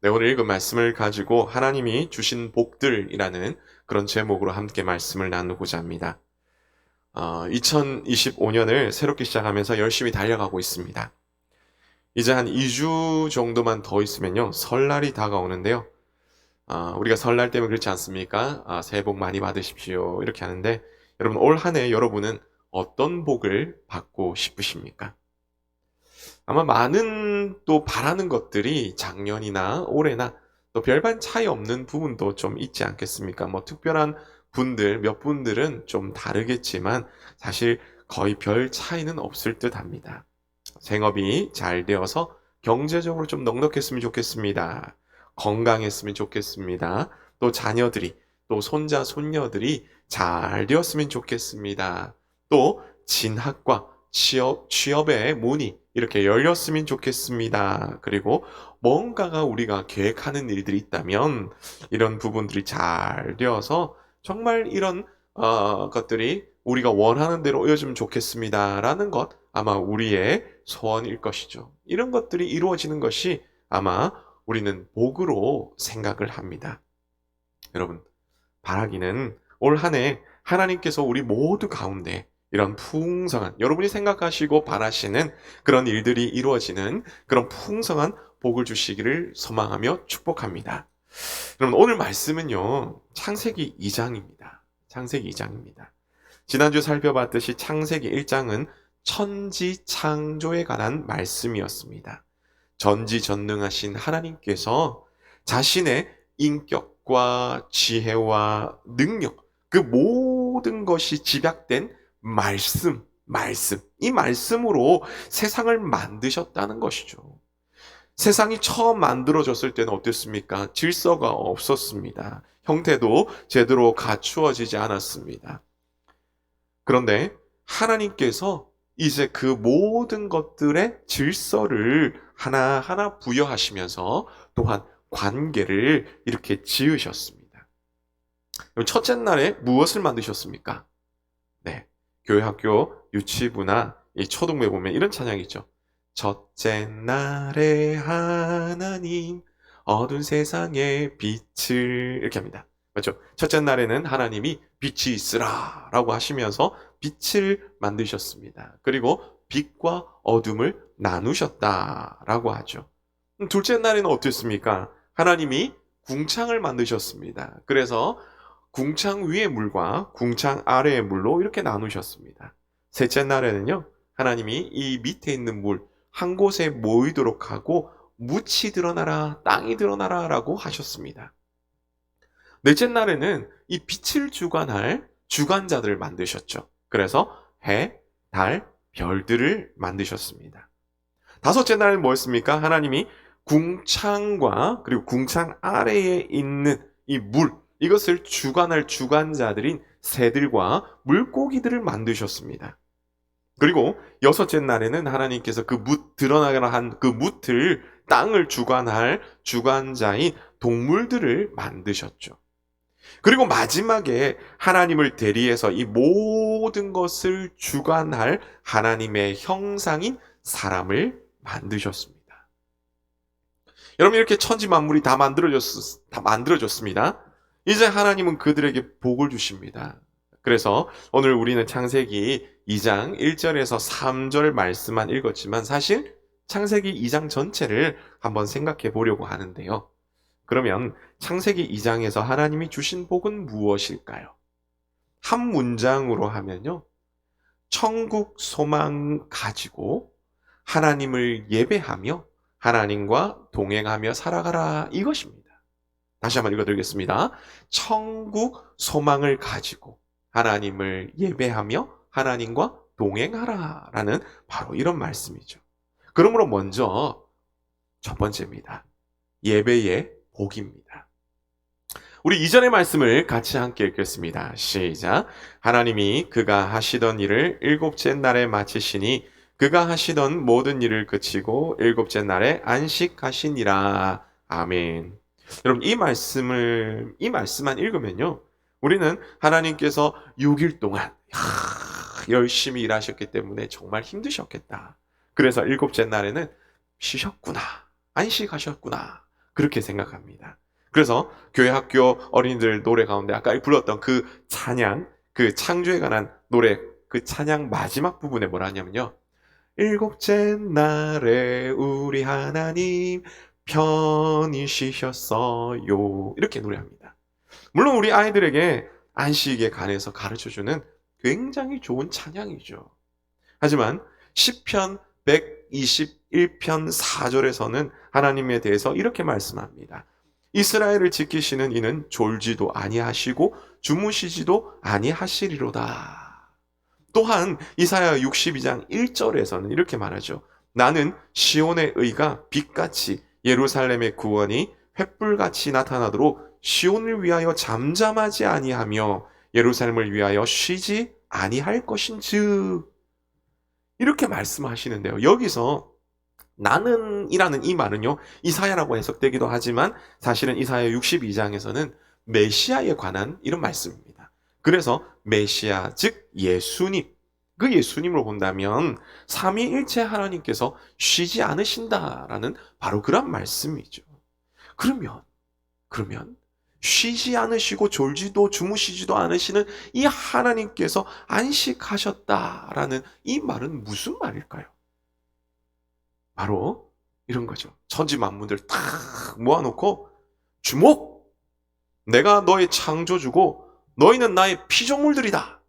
네, 오늘 읽은 말씀을 가지고 하나님이 주신 복들이라는 그런 제목으로 함께 말씀을 나누고자 합니다. 2025년을 새롭게 시작하면서 열심히 달려가고 있습니다. 이제 한 2주 정도만 더 있으면요, 설날이 다가오는데요. 우리가 설날 때문에 그렇지 않습니까? 새해 복 많이 받으십시오. 이렇게 하는데, 여러분, 올 한 해 여러분은 어떤 복을 받고 싶으십니까? 아마 많은 또 바라는 것들이 작년이나 올해나 또 별반 차이 없는 부분도 좀 있지 않겠습니까? 뭐 특별한 분들, 몇 분들은 좀 다르겠지만 사실 거의 별 차이는 없을 듯 합니다. 생업이 잘 되어서 경제적으로 좀 넉넉했으면 좋겠습니다. 건강했으면 좋겠습니다. 또 자녀들이, 또 손자, 손녀들이 잘 되었으면 좋겠습니다. 또 진학과 취업의 문이 이렇게 열렸으면 좋겠습니다. 그리고 뭔가가 우리가 계획하는 일들이 있다면 이런 부분들이 잘 되어서 정말 이런 것들이 우리가 원하는 대로 이어지면 좋겠습니다라는 것 아마 우리의 소원일 것이죠. 이런 것들이 이루어지는 것이 아마 우리는 복으로 생각을 합니다. 여러분, 바라기는 올 한 해 하나님께서 우리 모두 가운데 이런 풍성한, 여러분이 생각하시고 바라시는 그런 일들이 이루어지는 그런 풍성한 복을 주시기를 소망하며 축복합니다. 여러분, 오늘 말씀은요, 창세기 2장입니다. 창세기 2장입니다. 지난주 살펴봤듯이 창세기 1장은 천지 창조에 관한 말씀이었습니다. 전지전능하신 하나님께서 자신의 인격과 지혜와 능력, 그 모든 것이 집약된 말씀, 이 말씀으로 세상을 만드셨다는 것이죠. 세상이 처음 만들어졌을 때는 어땠습니까? 질서가 없었습니다. 형태도 제대로 갖추어지지 않았습니다. 그런데 하나님께서 이제 그 모든 것들의 질서를 하나하나 부여하시면서 또한 관계를 이렇게 지으셨습니다. 첫째 날에 무엇을 만드셨습니까? 네. 교회, 학교, 유치부나 이 초등부에 보면 이런 찬양이 있죠. 첫째 날에 하나님 어두운 세상에 빛을 이렇게 합니다. 맞죠? 첫째 날에는 하나님이 빛이 있으라 라고 하시면서 빛을 만드셨습니다. 그리고 빛과 어둠을 나누셨다 라고 하죠. 둘째 날에는 어땠습니까? 하나님이 궁창을 만드셨습니다. 그래서 궁창 위의 물과 궁창 아래의 물로 이렇게 나누셨습니다. 셋째 날에는요, 하나님이 이 밑에 있는 물 한 곳에 모이도록 하고 묻이 드러나라, 땅이 드러나라 라고 하셨습니다. 넷째 날에는 이 빛을 주관할 주관자들을 만드셨죠. 그래서 해, 달, 별들을 만드셨습니다. 다섯째 날은 뭐였습니까? 하나님이 궁창과 그리고 궁창 아래에 있는 이 물, 이것을 주관할 주관자들인 새들과 물고기들을 만드셨습니다. 그리고 여섯째 날에는 하나님께서 그 드러나가라 한 그 묻을 땅을 주관할 주관자인 동물들을 만드셨죠. 그리고 마지막에 하나님을 대리해서 이 모든 것을 주관할 하나님의 형상인 사람을 만드셨습니다. 여러분, 이렇게 천지 만물이 다 만들어졌습니다. 이제 하나님은 그들에게 복을 주십니다. 그래서 오늘 우리는 창세기 2장 1절에서 3절 말씀만 읽었지만 사실 창세기 2장 전체를 한번 생각해 보려고 하는데요. 그러면 창세기 2장에서 하나님이 주신 복은 무엇일까요? 한 문장으로 하면요. 천국 소망 가지고 하나님을 예배하며 하나님과 동행하며 살아가라, 이것입니다. 다시 한번 읽어드리겠습니다. 천국 소망을 가지고 하나님을 예배하며 하나님과 동행하라 라는 바로 이런 말씀이죠. 그러므로 먼저 첫 번째입니다. 예배의 복입니다. 우리 이전의 말씀을 같이 함께 읽겠습니다. 시작. 하나님이 그가 하시던 일을 일곱째 날에 마치시니 그가 하시던 모든 일을 그치고 일곱째 날에 안식하시니라. 아멘. 여러분, 이 말씀만 읽으면요, 우리는 하나님께서 6일 동안 열심히 일하셨기 때문에 정말 힘드셨겠다. 그래서 일곱째 날에는 쉬셨구나, 안식하셨구나 그렇게 생각합니다. 그래서 교회 학교 어린이들 노래 가운데 아까 불렀던 그 찬양, 그 창조에 관한 노래, 그 찬양 마지막 부분에 뭐라 하냐면요. 일곱째 날에 우리 하나님 편히 쉬셨어요. 이렇게 노래합니다. 물론 우리 아이들에게 안식에 관해서 가르쳐주는 굉장히 좋은 찬양이죠. 하지만 시편 121편 4절에서는 하나님에 대해서 이렇게 말씀합니다. 이스라엘을 지키시는 이는 졸지도 아니하시고 주무시지도 아니하시리로다. 또한 이사야 62장 1절에서는 이렇게 말하죠. 나는 시온의 의가 빛같이 예루살렘의 구원이 횃불같이 나타나도록 시온을 위하여 잠잠하지 아니하며 예루살렘을 위하여 쉬지 아니할 것인즉 이렇게 말씀하시는데요. 여기서 나는이라는 이 말은요. 이사야라고 해석되기도 하지만 사실은 이사야 62장에서는 메시아에 관한 이런 말씀입니다. 그래서 메시아 즉 예수님, 그 예수님으로 본다면 삼위일체 하나님께서 쉬지 않으신다라는 바로 그런 말씀이죠. 그러면 쉬지 않으시고 졸지도 주무시지도 않으시는 이 하나님께서 안식하셨다라는 이 말은 무슨 말일까요? 바로 이런 거죠. 천지 만물들 탁 모아놓고 주목! 내가 너의 창조주고 너희는 나의 피조물들이다.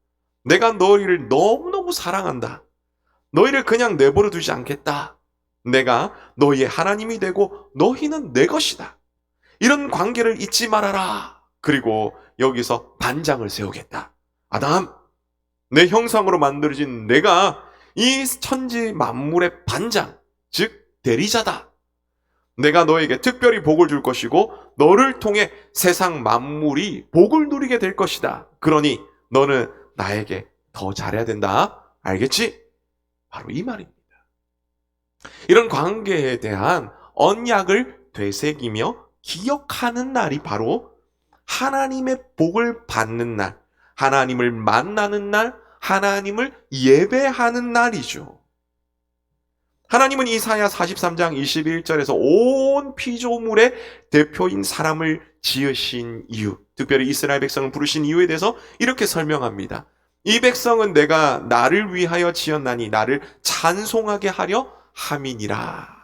내가 너희를 너무너무 사랑한다. 너희를 그냥 내버려 두지 않겠다. 내가 너희의 하나님이 되고 너희는 내 것이다. 이런 관계를 잊지 말아라. 그리고 여기서 반장을 세우겠다. 아담, 내 형상으로 만들어진 내가 이 천지 만물의 반장, 즉 대리자다. 내가 너에게 특별히 복을 줄 것이고 너를 통해 세상 만물이 복을 누리게 될 것이다. 그러니 너는 나에게 더 잘해야 된다. 알겠지? 바로 이 말입니다. 이런 관계에 대한 언약을 되새기며 기억하는 날이 바로 하나님의 복을 받는 날, 하나님을 만나는 날, 하나님을 예배하는 날이죠. 하나님은 이사야 43장 21절에서 온 피조물의 대표인 사람을 지으신 이유, 특별히 이스라엘 백성을 부르신 이유에 대해서 이렇게 설명합니다. 이 백성은 내가 나를 위하여 지었나니 나를 찬송하게 하려 함이니라.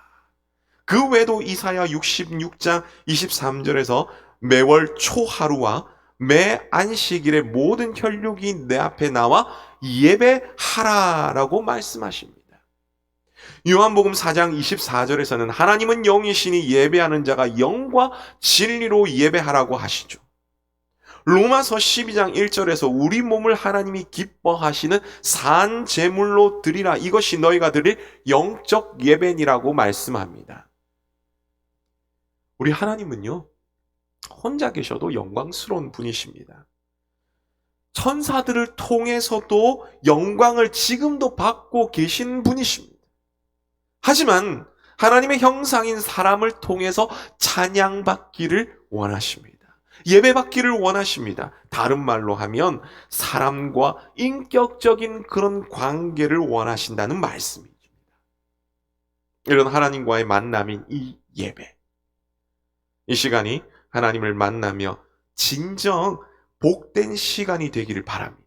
그 외에도 이사야 66장 23절에서 매월 초하루와 매 안식일의 모든 혈육이 내 앞에 나와 예배하라라고 말씀하십니다. 요한복음 4장 24절에서는 하나님은 영이시니 예배하는 자가 영과 진리로 예배하라고 하시죠. 로마서 12장 1절에서 우리 몸을 하나님이 기뻐하시는 산 제물로 드리라. 이것이 너희가 드릴 영적 예배니라고 말씀합니다. 우리 하나님은요, 혼자 계셔도 영광스러운 분이십니다. 천사들을 통해서도 영광을 지금도 받고 계신 분이십니다. 하지만 하나님의 형상인 사람을 통해서 찬양받기를 원하십니다. 예배받기를 원하십니다. 다른 말로 하면 사람과 인격적인 그런 관계를 원하신다는 말씀입니다. 이런 하나님과의 만남인 이 예배. 이 시간이 하나님을 만나며 진정 복된 시간이 되기를 바랍니다.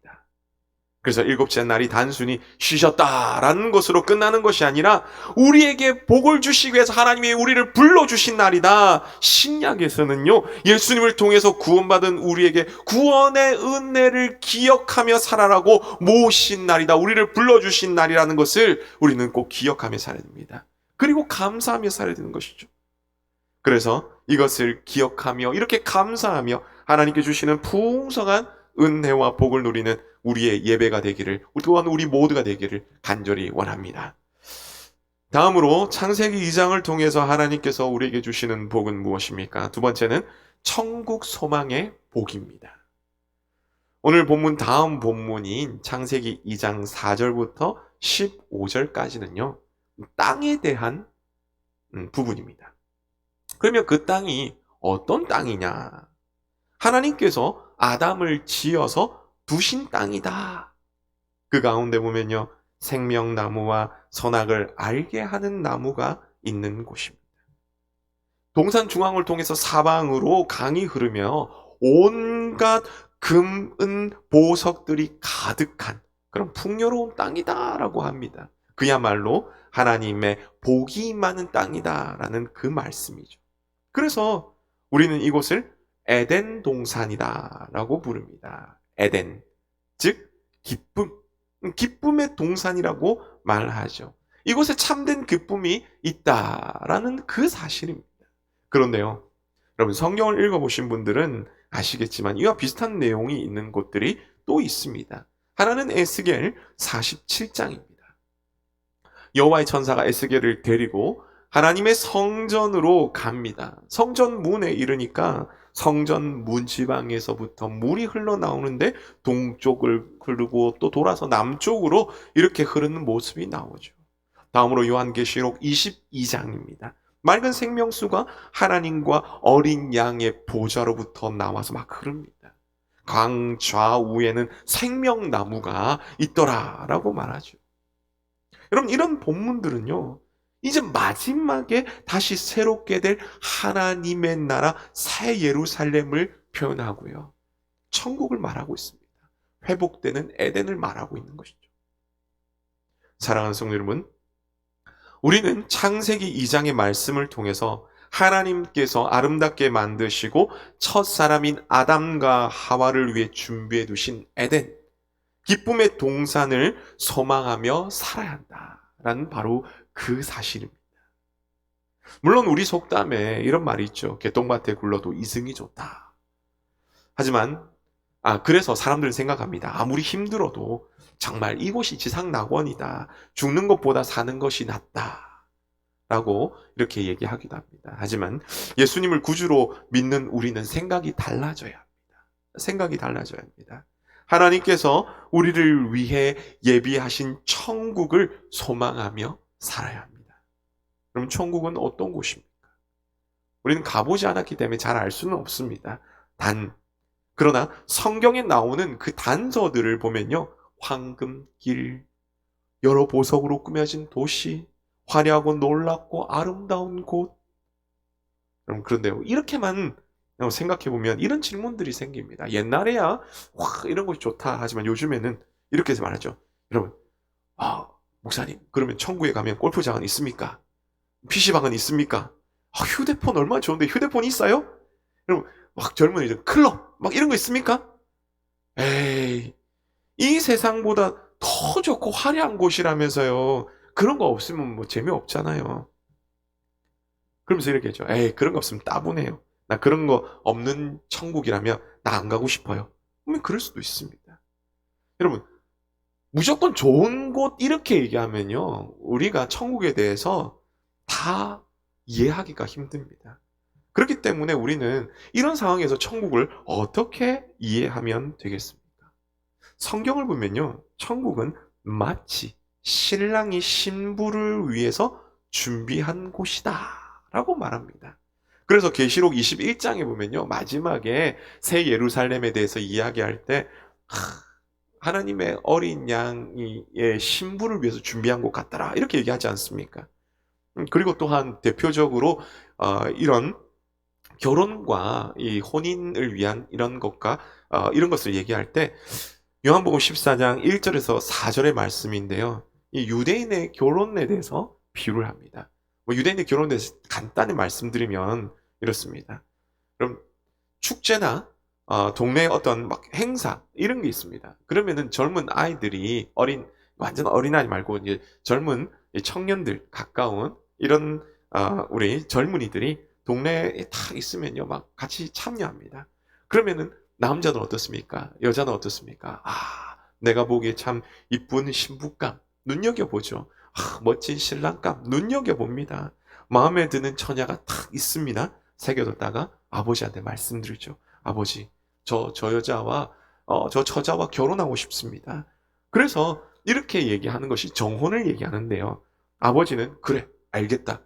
그래서 일곱째 날이 단순히 쉬셨다라는 것으로 끝나는 것이 아니라 우리에게 복을 주시기 위해서 하나님이 우리를 불러주신 날이다. 신약에서는요, 예수님을 통해서 구원받은 우리에게 구원의 은혜를 기억하며 살아라고 모신 날이다. 우리를 불러주신 날이라는 것을 우리는 꼭 기억하며 살아야 됩니다. 그리고 감사하며 살아야 되는 것이죠. 그래서 이것을 기억하며 이렇게 감사하며 하나님께 주시는 풍성한 은혜와 복을 누리는 우리의 예배가 되기를, 또한 우리 모두가 되기를 간절히 원합니다. 다음으로 창세기 2장을 통해서 하나님께서 우리에게 주시는 복은 무엇입니까? 두 번째는 천국 소망의 복입니다. 오늘 본문 다음 본문인 창세기 2장 4절부터 15절까지는요. 땅에 대한 부분입니다. 그러면 그 땅이 어떤 땅이냐? 하나님께서 아담을 지어서 두신 땅이다. 그 가운데 보면요. 생명나무와 선악을 알게 하는 나무가 있는 곳입니다. 동산 중앙을 통해서 사방으로 강이 흐르며 온갖 금, 은, 보석들이 가득한 그런 풍요로운 땅이다라고 합니다. 그야말로 하나님의 복이 많은 땅이다라는 그 말씀이죠. 그래서 우리는 이곳을 에덴 동산이다라고 부릅니다. 에덴, 즉 기쁨, 기쁨의 동산이라고 말하죠. 이곳에 참된 기쁨이 있다라는 그 사실입니다. 그런데요, 여러분 성경을 읽어보신 분들은 아시겠지만 이와 비슷한 내용이 있는 곳들이 또 있습니다. 하나는 에스겔 47장입니다. 여호와의 천사가 에스겔을 데리고 하나님의 성전으로 갑니다. 성전 문에 이르니까 성전 문지방에서부터 물이 흘러나오는데 동쪽을 흐르고 또 돌아서 남쪽으로 이렇게 흐르는 모습이 나오죠. 다음으로 요한계시록 22장입니다. 맑은 생명수가 하나님과 어린 양의 보좌로부터 나와서 막 흐릅니다. 강 좌우에는 생명나무가 있더라라고 말하죠. 여러분, 이런 본문들은요, 이제 마지막에 다시 새롭게 될 하나님의 나라 새 예루살렘을 표현하고요, 천국을 말하고 있습니다. 회복되는 에덴을 말하고 있는 것이죠. 사랑하는 성도 여러분, 우리는 창세기 2장의 말씀을 통해서 하나님께서 아름답게 만드시고 첫사람인 아담과 하와를 위해 준비해 두신 에덴, 기쁨의 동산을 소망하며 살아야 한다라는 바로 그 사실입니다. 물론 우리 속담에 이런 말이 있죠. 개똥밭에 굴러도 이승이 좋다. 하지만 그래서 사람들은 생각합니다. 아무리 힘들어도 정말 이곳이 지상낙원이다. 죽는 것보다 사는 것이 낫다. 라고 이렇게 얘기하기도 합니다. 하지만 예수님을 구주로 믿는 우리는 생각이 달라져야 합니다. 생각이 달라져야 합니다. 하나님께서 우리를 위해 예비하신 천국을 소망하며 살아야 합니다. 그럼 천국은 어떤 곳입니까? 우리는 가보지 않았기 때문에 잘 알 수는 없습니다. 그러나 성경에 나오는 그 단서들을 보면요, 황금길, 여러 보석으로 꾸며진 도시, 화려하고 놀랍고 아름다운 곳. 그런데요, 이렇게만 생각해보면 이런 질문들이 생깁니다. 옛날에야 와 이런 곳이 좋다 하지만 요즘에는 이렇게 말하죠. 여러분, 목사님, 그러면 천국에 가면 골프장은 있습니까? PC방은 있습니까? 휴대폰 얼마나 좋은데 휴대폰이 있어요? 여러분, 막 젊은이들 클럽 막 이런 거 있습니까? 에이, 이 세상보다 더 좋고 화려한 곳이라면서요. 그런 거 없으면 뭐 재미없잖아요. 그러면서 이렇게 했죠. 에이, 그런 거 없으면 따분해요. 나 그런 거 없는 천국이라면 나 안 가고 싶어요. 그럴 수도 있습니다. 여러분, 무조건 좋은 곳 이렇게 얘기하면요, 우리가 천국에 대해서 다 이해하기가 힘듭니다. 그렇기 때문에 우리는 이런 상황에서 천국을 어떻게 이해하면 되겠습니까? 성경을 보면요, 천국은 마치 신랑이 신부를 위해서 준비한 곳이다 라고 말합니다. 그래서 계시록 21장에 보면요, 마지막에 새 예루살렘에 대해서 이야기할 때 하나님의 어린 양이 신부를 위해서 준비한 것 같더라 이렇게 얘기하지 않습니까? 그리고 또한 대표적으로 이런 결혼과 이 혼인을 위한 이런 것과 이런 것을 얘기할 때 요한복음 14장 1절에서 4절의 말씀인데요, 이 유대인의 결혼에 대해서 비유를 합니다. 유대인의 결혼에 대해서 간단히 말씀드리면 이렇습니다. 그럼 축제나 동네에 어떤 막 행사 이런 게 있습니다. 그러면은 젊은 아이들이 완전 어린아이 말고 이제 젊은 청년들 가까운 이런 우리 젊은이들이 동네에 다 있으면요, 막 같이 참여합니다. 그러면은 남자는 어떻습니까? 여자는 어떻습니까? 내가 보기에 참 이쁜 신부감 눈여겨보죠. 멋진 신랑감 눈여겨봅니다. 마음에 드는 처녀가 딱 있습니다. 새겨뒀다가 아버지한테 말씀드리죠. 아버지, 저 여자와 저 처자와 결혼하고 싶습니다. 그래서 이렇게 얘기하는 것이 정혼을 얘기하는데요, 아버지는 그래 알겠다,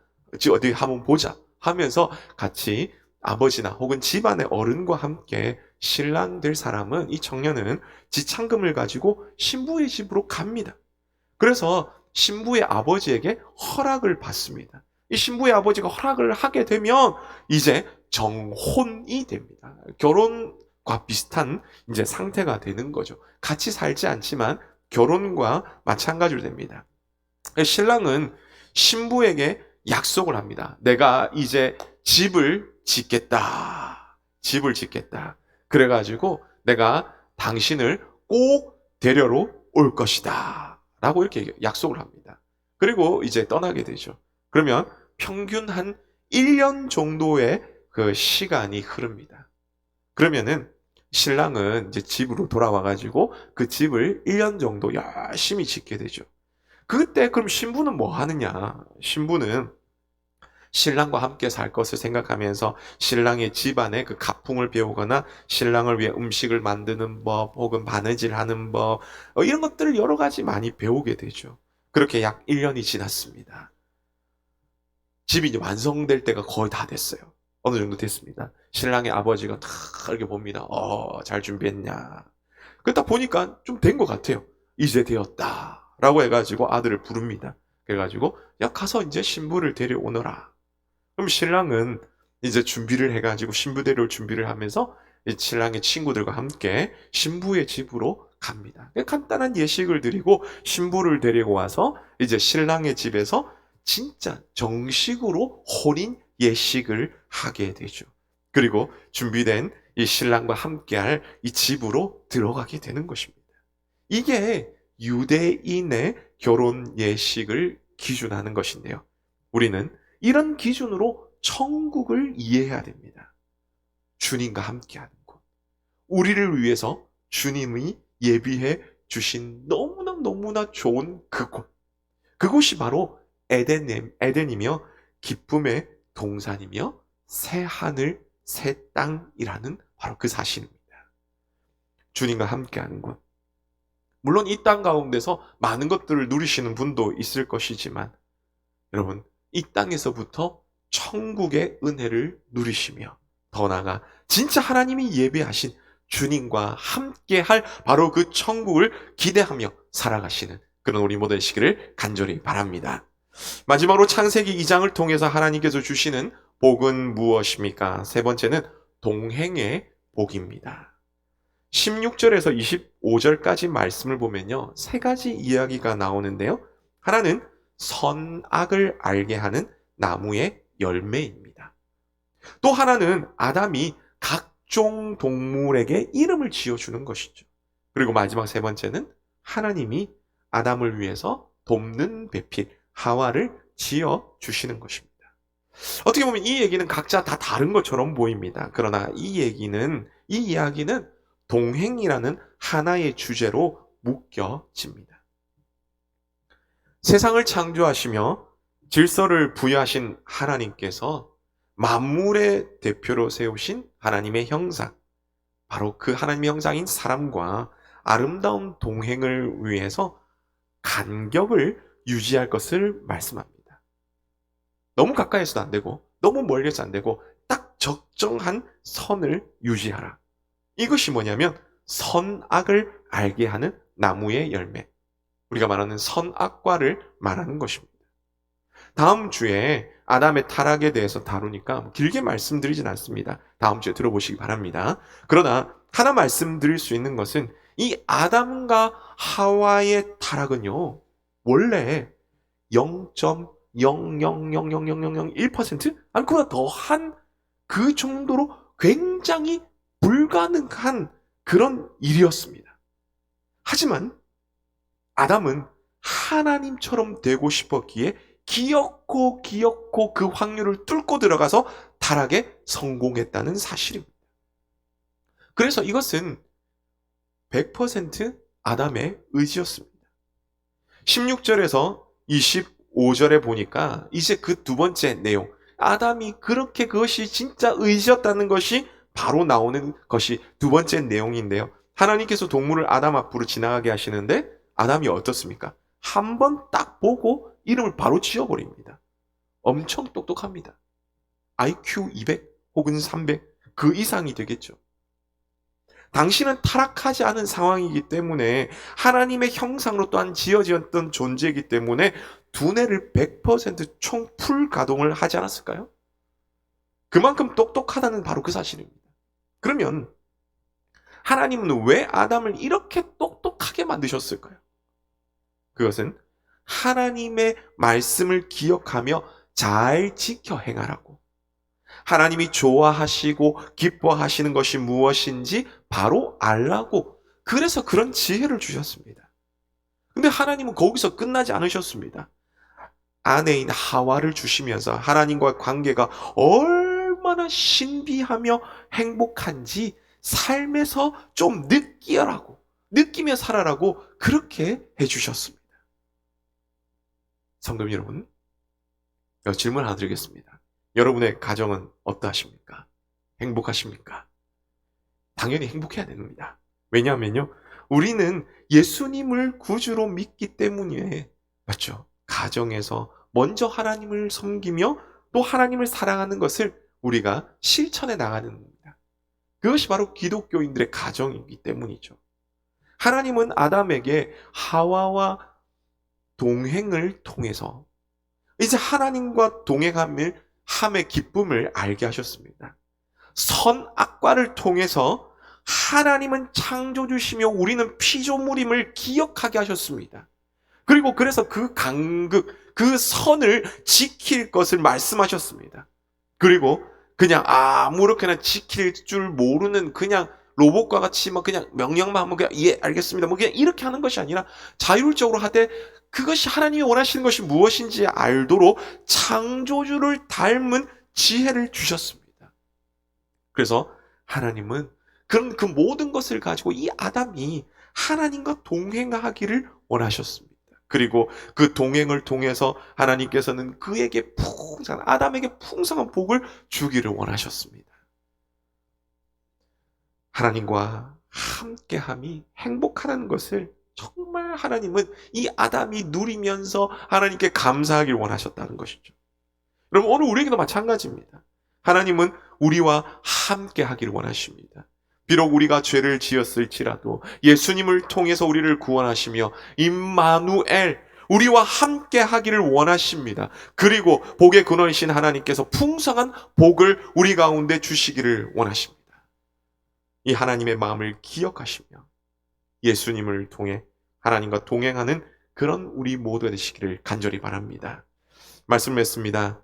어디 한번 보자 하면서 같이 아버지나 혹은 집안의 어른과 함께 신랑 될 사람은, 이 청년은 지참금을 가지고 신부의 집으로 갑니다. 그래서 신부의 아버지에게 허락을 받습니다. 이 신부의 아버지가 허락을 하게 되면 이제 정혼이 됩니다. 결혼과 비슷한 이제 상태가 되는 거죠. 같이 살지 않지만 결혼과 마찬가지로 됩니다. 신랑은 신부에게 약속을 합니다. 내가 이제 집을 짓겠다. 집을 짓겠다. 그래가지고 내가 당신을 꼭 데려러 올 것이다. 라고 이렇게 약속을 합니다. 그리고 이제 떠나게 되죠. 그러면 평균 한 1년 정도의 그 시간이 흐릅니다. 그러면은 신랑은 이제 집으로 돌아와가지고 그 집을 1년 정도 열심히 짓게 되죠. 그때 그럼 신부는 뭐 하느냐? 신부는 신랑과 함께 살 것을 생각하면서 신랑의 집안의 그 가풍을 배우거나 신랑을 위해 음식을 만드는 법 혹은 바느질하는 법 이런 것들을 여러 가지 많이 배우게 되죠. 그렇게 약 1년이 지났습니다. 집이 이제 완성될 때가 거의 다 됐어요. 어느 정도 됐습니다. 신랑의 아버지가 다 이렇게 봅니다. 잘 준비했냐. 그러다 보니까 좀 된 것 같아요. 이제 되었다. 라고 해가지고 아들을 부릅니다. 그래가지고 야 가서 이제 신부를 데려오너라. 그럼 신랑은 이제 준비를 해가지고 신부 데려올 준비를 하면서 신랑의 친구들과 함께 신부의 집으로 갑니다. 간단한 예식을 드리고 신부를 데리고 와서 이제 신랑의 집에서 진짜 정식으로 혼인 예식을 하게 되죠. 그리고 준비된 이 신랑과 함께할 이 집으로 들어가게 되는 것입니다. 이게 유대인의 결혼 예식을 기준하는 것인데요. 우리는 이런 기준으로 천국을 이해해야 됩니다. 주님과 함께하는 곳. 우리를 위해서 주님이 예비해 주신 너무나 좋은 그곳. 그곳이 바로 에덴이며 기쁨의 동산이며 새 하늘, 새 땅이라는 바로 그 사실입니다. 주님과 함께하는 곳. 물론 이 땅 가운데서 많은 것들을 누리시는 분도 있을 것이지만 여러분 이 땅에서부터 천국의 은혜를 누리시며 더 나아가 진짜 하나님이 예배하신 주님과 함께할 바로 그 천국을 기대하며 살아가시는 그런 우리 모두 되시기를 간절히 바랍니다. 마지막으로 창세기 2장을 통해서 하나님께서 주시는 복은 무엇입니까? 세 번째는 동행의 복입니다. 16절에서 25절까지 말씀을 보면요. 세 가지 이야기가 나오는데요. 하나는 선악을 알게 하는 나무의 열매입니다. 또 하나는 아담이 각종 동물에게 이름을 지어주는 것이죠. 그리고 마지막 세 번째는 하나님이 아담을 위해서 돕는 배필 하와를 지어주시는 것입니다. 어떻게 보면 이 얘기는 각자 다 다른 것처럼 보입니다. 그러나 이 이야기는 동행이라는 하나의 주제로 묶여집니다. 세상을 창조하시며 질서를 부여하신 하나님께서 만물의 대표로 세우신 하나님의 형상, 바로 그 하나님의 형상인 사람과 아름다운 동행을 위해서 간격을 유지할 것을 말씀합니다. 너무 가까이서도 안 되고 너무 멀리서 안 되고 딱 적정한 선을 유지하라. 이것이 뭐냐면 선악을 알게 하는 나무의 열매. 우리가 말하는 선악과를 말하는 것입니다. 다음 주에 아담의 타락에 대해서 다루니까 길게 말씀드리진 않습니다. 다음 주에 들어보시기 바랍니다. 그러나 하나 말씀드릴 수 있는 것은 이 아담과 하와의 타락은요. 원래 0.0000001% 아니 그보다 더한 그 정도로 굉장히 불가능한 그런 일이었습니다. 하지만 아담은 하나님처럼 되고 싶었기에 기어코 그 확률을 뚫고 들어가서 타락에 성공했다는 사실입니다. 그래서 이것은 100% 아담의 의지였습니다. 16절에서 25절에 보니까 이제 그 두 번째 내용, 아담이 그렇게 그것이 진짜 의지였다는 것이 바로 나오는 것이 두 번째 내용인데요. 하나님께서 동물을 아담 앞으로 지나가게 하시는데 아담이 어떻습니까? 한 번 딱 보고 이름을 바로 지어버립니다. 엄청 똑똑합니다. IQ 200 혹은 300 그 이상이 되겠죠. 당신은 타락하지 않은 상황이기 때문에 하나님의 형상으로 또한 지어지었던 존재이기 때문에 두뇌를 100% 총풀 가동을 하지 않았을까요? 그만큼 똑똑하다는 바로 그 사실입니다. 그러면 하나님은 왜 아담을 이렇게 똑똑하게 만드셨을까요? 그것은 하나님의 말씀을 기억하며 잘 지켜 행하라고. 하나님이 좋아하시고 기뻐하시는 것이 무엇인지 바로 알라고. 그래서 그런 지혜를 주셨습니다. 근데 하나님은 거기서 끝나지 않으셨습니다. 아내인 하와를 주시면서 하나님과의 관계가 얼마나 신비하며 행복한지 삶에서 좀 느끼라고, 느끼며 살아라고 그렇게 해주셨습니다. 성도 여러분, 질문 하나 드리겠습니다. 여러분의 가정은 어떠하십니까? 행복하십니까? 당연히 행복해야 됩니다. 왜냐하면요, 우리는 예수님을 구주로 믿기 때문에, 맞죠? 가정에서 먼저 하나님을 섬기며 또 하나님을 사랑하는 것을 우리가 실천해 나가는 겁니다. 그것이 바로 기독교인들의 가정이기 때문이죠. 하나님은 아담에게 하와와 동행을 통해서 이제 하나님과 동행함의 기쁨을 알게 하셨습니다. 선악과를 통해서 하나님은 창조주시며 우리는 피조물임을 기억하게 하셨습니다. 그리고 그래서 그 간극, 그 선을 지킬 것을 말씀하셨습니다. 그리고 그냥 아무렇게나 지킬 줄 모르는 그냥 로봇과 같이 막 그냥 명령만 하면 그냥 예 알겠습니다. 뭐 그냥 이렇게 하는 것이 아니라 자율적으로 하되 그것이 하나님이 원하시는 것이 무엇인지 알도록 창조주를 닮은 지혜를 주셨습니다. 그래서 하나님은 그런 그 모든 것을 가지고 이 아담이 하나님과 동행하기를 원하셨습니다. 그리고 그 동행을 통해서 하나님께서는 그에게 아담에게 풍성한 복을 주기를 원하셨습니다. 하나님과 함께함이 행복하다는 것을 정말 하나님은 이 아담이 누리면서 하나님께 감사하길 원하셨다는 것이죠. 여러분, 오늘 우리에게도 마찬가지입니다. 하나님은 우리와 함께하기를 원하십니다. 비록 우리가 죄를 지었을지라도 예수님을 통해서 우리를 구원하시며 임마누엘, 우리와 함께 하기를 원하십니다. 그리고 복의 근원이신 하나님께서 풍성한 복을 우리 가운데 주시기를 원하십니다. 이 하나님의 마음을 기억하시며 예수님을 통해 하나님과 동행하는 그런 우리 모두가 되시기를 간절히 바랍니다. 말씀을 맺습니다.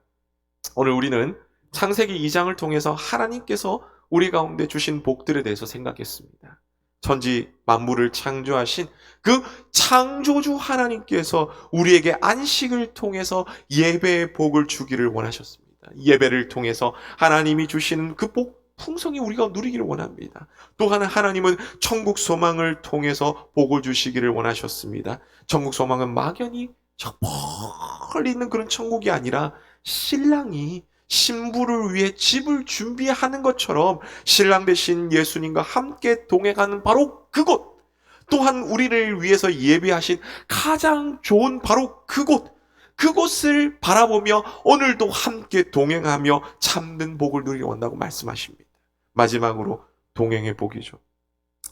오늘 우리는 창세기 2장을 통해서 하나님께서 우리 가운데 주신 복들에 대해서 생각했습니다. 천지 만물을 창조하신 그 창조주 하나님께서 우리에게 안식을 통해서 예배의 복을 주기를 원하셨습니다. 예배를 통해서 하나님이 주시는 그 복 풍성히 우리가 누리기를 원합니다. 또한 하나님은 천국 소망을 통해서 복을 주시기를 원하셨습니다. 천국 소망은 막연히 저 멀리 있는 그런 천국이 아니라 신랑이 신부를 위해 집을 준비하는 것처럼 신랑 되신 예수님과 함께 동행하는 바로 그곳, 또한 우리를 위해서 예비하신 가장 좋은 바로 그곳을 바라보며 오늘도 함께 동행하며 참된 복을 누리려 원다고 말씀하십니다. 마지막으로 동행의 복이죠.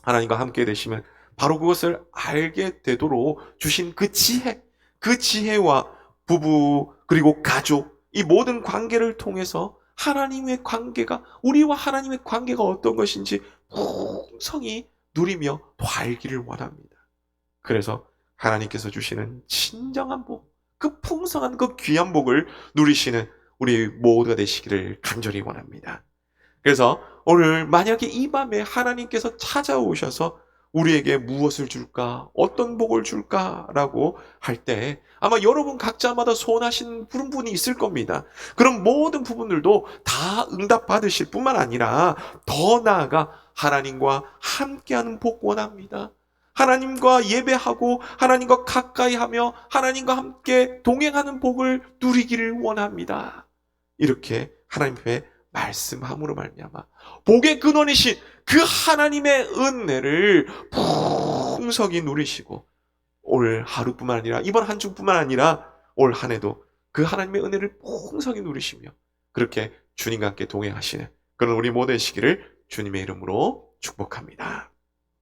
하나님과 함께 되시면 바로 그것을 알게 되도록 주신 그 지혜와 부부 그리고 가족, 이 모든 관계를 통해서 하나님의 관계가, 우리와 하나님의 관계가 어떤 것인지 풍성히 누리며 또 알기를 원합니다. 그래서 하나님께서 주시는 진정한 복, 그 풍성한 그 귀한 복을 누리시는 우리 모두가 되시기를 간절히 원합니다. 그래서 오늘 만약에 이 밤에 하나님께서 찾아오셔서 우리에게 무엇을 줄까? 어떤 복을 줄까라고 할 때 아마 여러분 각자마다 소원하시는 부분이 있을 겁니다. 그런 모든 부분들도 다 응답받으실 뿐만 아니라 더 나아가 하나님과 함께하는 복 원합니다. 하나님과 예배하고 하나님과 가까이 하며 하나님과 함께 동행하는 복을 누리기를 원합니다. 이렇게 하나님의 말씀함으로 말미암아 복의 근원이신 그 하나님의 은혜를 풍성히 누리시고 올 하루뿐만 아니라 이번 한 주뿐만 아니라 올 한 해도 그 하나님의 은혜를 풍성히 누리시며 그렇게 주님과 함께 동행하시는 그런 우리 모두 되시기를 주님의 이름으로 축복합니다.